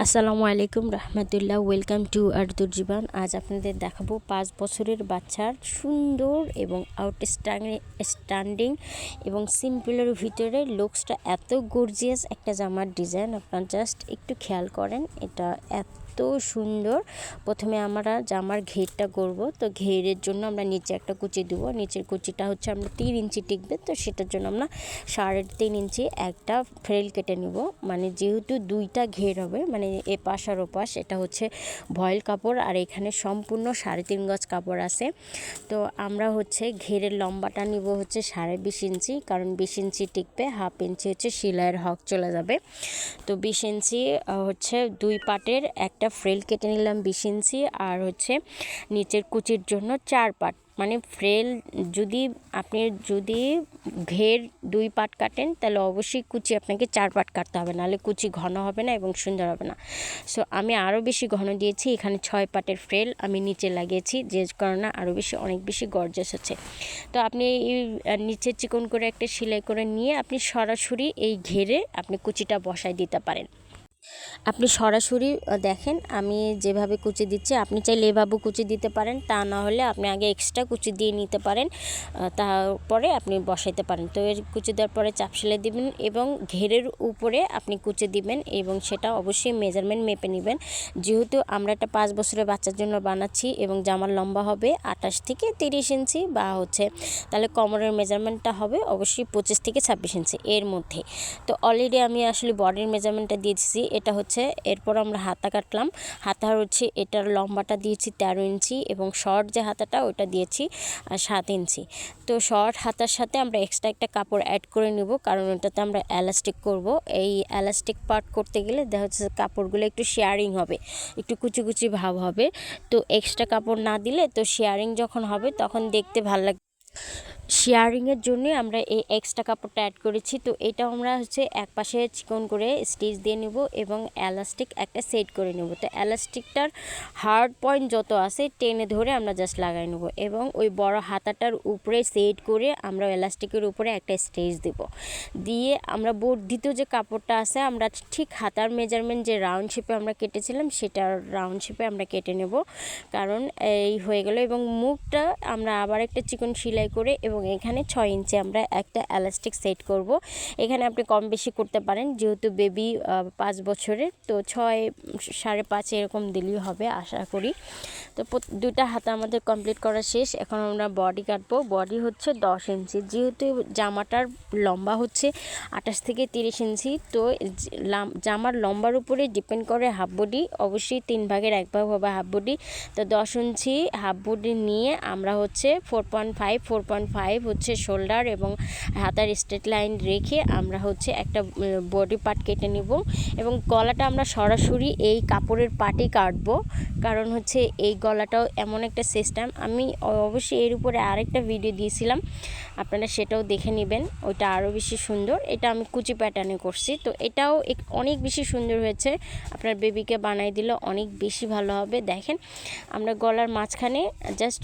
আসসালামু আলাইকুম রহমতুল্লাহ। Welcome to আর্তুর জীবন। আজ আপনাদের দেখাবো 5 বছরের বাচ্চার সুন্দর এবং আউটস্ট্যান্ডিং এবং সিম্পলের ভিতরে লুকসটা এত গর্জিয়াস একটা জামার ডিজাইন। আপনারা জাস্ট একটু খেয়াল করেন, এটা এত সুন্দর। প্রথমে আমরা জামার ঘেরটা করব, তো ঘেরের জন্য আমরা নিচে একটা কুচি দেব। নিচের কুচিটা হচ্ছে আমরা 3 ইঞ্চি টিকবে, তো সেটার জন্য আমরা 3.5 ইঞ্চি একটা ফ্রেল কেটে নিব। মানে যেহেতু দুইটা ঘের হবে, মানে এপাশ আর ওপাশ, এটা হচ্ছে ভয়েল কাপড় আর এখানে সম্পূর্ণ 3.5 গজ কাপড় আছে। তো আমরা হচ্ছে ঘেরের লম্বাটা নিব হচ্ছে 20.5 ইঞ্চি, কারণ 20 ইঞ্চি টিকবে, 1/2 ইঞ্চি হচ্ছে সেলাইয়ের হক চলে যাবে। তো 20 ইঞ্চি হচ্ছে দুই পাটের একটা ফ্রেল কেটে নিলাম 20 ইঞ্চি, আর হচ্ছে নিচের কুচির জন্য 4 পাট, মানে ফ্রেল আপনি যদি ঘের 2 পাট কাটেন তাহলে অবশ্যই কুচি আপনাকে 4 পাট কাটতে হবে, নাহলে কুচি ঘন হবে না এবং সুন্দর হবে না। সো আমি আরও বেশি ঘন দিয়েছি, এখানে 6 পাটের ফ্রেল আমি নিচে লাগিয়েছি, যে কারণে আরও অনেক বেশি গর্জাস হচ্ছে। তো আপনি এই নিচে চিকন করে একটা সেলাই করে নিয়ে আপনি সরাসরি এই ঘেরে আপনি কুচিটা বসায় দিতে পারেন। আপনি সরাসরি দেখেন আমি যেভাবে কুচি দিচ্ছি, আপনি চাইলে এভাবে কুচি দিতে পারেন, তা না হলে আপনি আগে এক্সট্রা কুচি দিয়ে নিতে পারেন, তারপরে আপনি বসাইতে পারেন। তো এর কুচি দেওয়ার পরে চাপ সেলাই দিবেন এবং ঘেরের উপরে আপনি কুচি দিবেন, এবং সেটা অবশ্যই মেজারমেন্ট মেপে নেবেন। যেহেতু আমরা একটা 5 বছরের বাচ্চার জন্য বানাচ্ছি এবং জামার লম্বা হবে 28 থেকে 30 ইঞ্চি, বা হচ্ছে তাহলে কোমরের মেজারমেন্টটা হবে অবশ্যই 25 থেকে 26 ইঞ্চি এর মধ্যে। তো অলরেডি আমি আসলে বডির মেজারমেন্টটা দিয়েছি, এটা হচ্ছে। এরপর আমরা হাতা কাটলাম, হাতা হচ্ছে এটার লম্বাটা দিয়েছি 13 ইঞ্চি এবং শর্ট যে হাতাটা ওটা দিয়েছি 7 ইঞ্চি। তো শর্ট হাতার সাথে আমরা এক্সট্রা একটা কাপড় অ্যাড করে নেব, কারণ ওটাতে আমরা এলাস্টিক করব। এই এলাস্টিক পার্ট করতে গেলে দেখা হচ্ছে কাপড়গুলো একটু শেয়ারিং হবে, একটু কুচি কুচি ভাব হবে। তো এক্সট্রা কাপড় না দিলে তো শেয়ারিং যখন হবে তখন দেখতে ভালো লাগে। শেয়ারিংয়ের জন্য আমরা এই এক্সট্রা কাপড়টা অ্যাড করেছি। তো এটাও আমরা হচ্ছে এক পাশে চিকন করে স্টিচ দিয়ে নেব এবং এলাস্টিক একটা সেট করে নেব। তো এলাস্টিকটার হার্ড পয়েন্ট যত আছে টেনে ধরে আমরা জাস্ট লাগাই নেব, এবং ওই বড় হাতাটার উপরে সেট করে আমরা এলাস্টিকের উপরে একটা স্টিচ দেব। দিয়ে আমরা বর্ধিত যে কাপড়টা আছে আমরা ঠিক হাতার মেজারমেন্ট যে রাউন্ড শেপে আমরা কেটেছিলাম সেটা রাউন্ড শেপে আমরা কেটে নেব, কারণ এই হয়ে গেল। এবং মুখটা আমরা আবার একটা চিকন সেলাই করে এবং এখানে 6 ইঞ্চি আমরা একটা এলাস্টিক সেট করব। এখানে আপনি কম বেশি করতে পারেন, যেহেতু বেবি 5 বছরের, তো 6 5.5 এরকম দিলেই হবে আশা করি। তো দুটা হাতা আমাদের কমপ্লিট করা শেষ। এখন আমরা বডি কাটবো। বডি হচ্ছে 10 ইঞ্চি, যেহেতু জামাটার লম্বা হচ্ছে 28 থেকে 30 ইঞ্চি। তো জামার লম্বার উপরে ডিপেন্ড করে হাফ বডি, অবশ্যই 3 ভাগের 1 ভাগ হবে হাফ বডি। তো 10 ইঞ্চি হাফ বডি নিয়ে আমরা হচ্ছে 4.5 হচ্ছে শোল্ডার এবং হাতার স্ট্রেট লাইন রেখে আমরা হচ্ছে একটা বডি পার্ট কেটে নিব, এবং গলাটা আমরা সরাসরি এই কাপড়ের পার্টে কাটবো, কারণ হচ্ছে এই গলাটাও এমন একটা সিস্টেম। আমি অবশ্যই এর উপরে আরেকটা ভিডিও দিয়েছিলাম, আপনারা সেটাও দেখে নেবেন, ওইটা আরও বেশি সুন্দর। এটা আমি কুচি প্যাটার্নে করছি, তো এটাও অনেক বেশি সুন্দর হয়েছে। আপনার বেবিকে বানাই দিলে অনেক বেশি ভালো হবে। দেখেন আমরা গলার মাঝখানে জাস্ট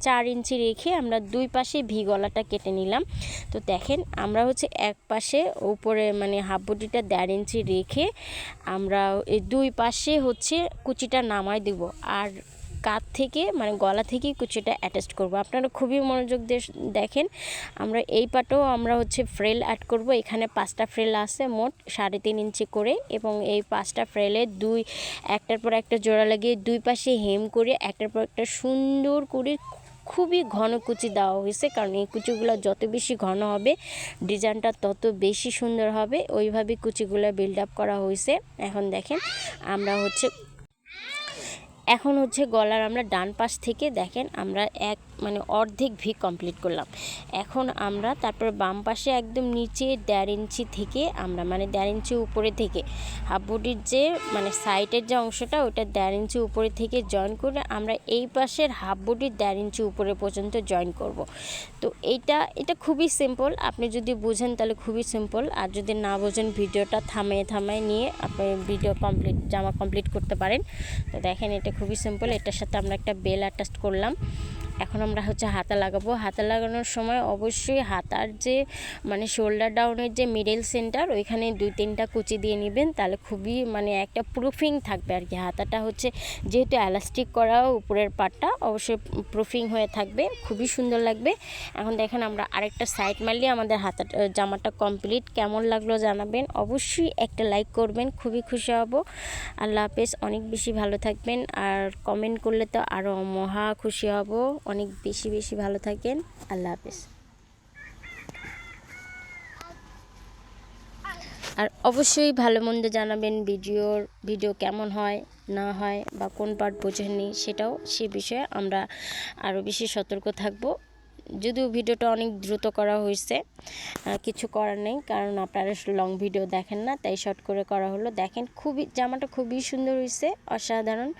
4 ইঞ্চি রেখে আমরা দুই পাশে ভি গলাটা কেটে নিলাম। তো দেখেন আমরা হচ্ছে এক পাশে উপরে মানে হাফ বডিটা 1.5 ইঞ্চি রেখে আমরা এই দুই পাশে হচ্ছে কুচিটা নামাই দেব, আর কাঁধ থেকে মানে গলা থেকে কুচিটা অ্যাটাচ করব। আপনারা খুবই মনোযোগ দিয়ে দেখেন। আমরা এই পাটেও আমরা হচ্ছে ফ্রেল অ্যাড করব। এখানে 5টা ফ্রেল আছে মোট 3.5 ইঞ্চি করে, এবং এই 5টা ফ্রেলে একটার পর একটা জোড়া লাগিয়ে দুই পাশে হেম করে একটার পর একটা সুন্দর করে খুবই ঘন কুচি দেওয়া হয়েছে, কারণ এই কুচিগুলো যত বেশি ঘন হবে ডিজাইনটা তত বেশি সুন্দর হবে। ওইভাবে কুচিগুলো বিল্ড আপ করা হয়েছে। এখন দেখেন আমরা এখন হচ্ছে গলার আমরা ডান পাশ থেকে দেখেন আমরা মানে অর্ধেক ভি কমপ্লিট করলাম। এখন আমরা তারপর বাম পাশে একদম নিচে 1.5 ইঞ্চি থেকে আমরা মানে 1.5 ইঞ্চি উপরে থেকে হাফ বডির যে মানে সাইডের যে অংশটা ওটা 1.5 ইঞ্চি উপরে থেকে জয়েন করে আমরা এই পাশের হাফ বডির 1.5 ইঞ্চি উপরে পর্যন্ত জয়েন করব। তো এটা খুবই সিম্পল, আপনি যদি বুঝেন তাহলে খুবই সিম্পল, আর যদি না বোঝেন ভিডিওটা থামায় নিয়ে আপনি জামা কমপ্লিট করতে পারেন। তো দেখেন এটা খুবই সিম্পল। এটার সাথে আমরা একটা বেল অ্যাটাচ করলাম, এখন আমরা হচ্ছে হাতা লাগাবো। হাতা লাগানোর সময় অবশ্যই হাতার যে মানে শোল্ডার ডাউনের যে মিডল সেন্টার ওইখানে 2-3টা কুচি দিয়ে নেবেন, তাহলে খুবই মানে একটা প্রুফিং থাকবে আর কি। হাতাটা হচ্ছে যেহেতু এলাস্টিক করা উপরের পাটটা অবশ্যই প্রুফিং হয়ে থাকবে, খুবই সুন্দর লাগবে। এখন দেখেন আমরা আরেকটা সাইড মারলে আমাদের হাতাটা জামাটা কমপ্লিট। কেমন লাগলো জানাবেন, অবশ্যই একটা লাইক করবেন, খুবই খুশি হব। আল্লাহ হাফেজ, অনেক বেশি ভালো থাকবেন, আর কমেন্ট করলে তো আরও মহা খুশি হব। অনেক বেশি বেশি ভালো থাকেন। আল্লাহ হাফেজ। আর অবশ্যই ভালো মন্দ জানাবেন, ভিডিও কেমন হয় না হয় বা কোন পার্ট বোঝেননি সেটাও, সে বিষয়ে আমরা আরও বেশি সতর্ক থাকব। যদিও ভিডিওটা অনেক দ্রুত করা হয়েছে, কিছু করার নেই, কারণ আপনারা লং ভিডিও দেখেন না, তাই শর্ট করে করা হলো। দেখেন জামাটা খুবই সুন্দর হয়েছে, অসাধারণ।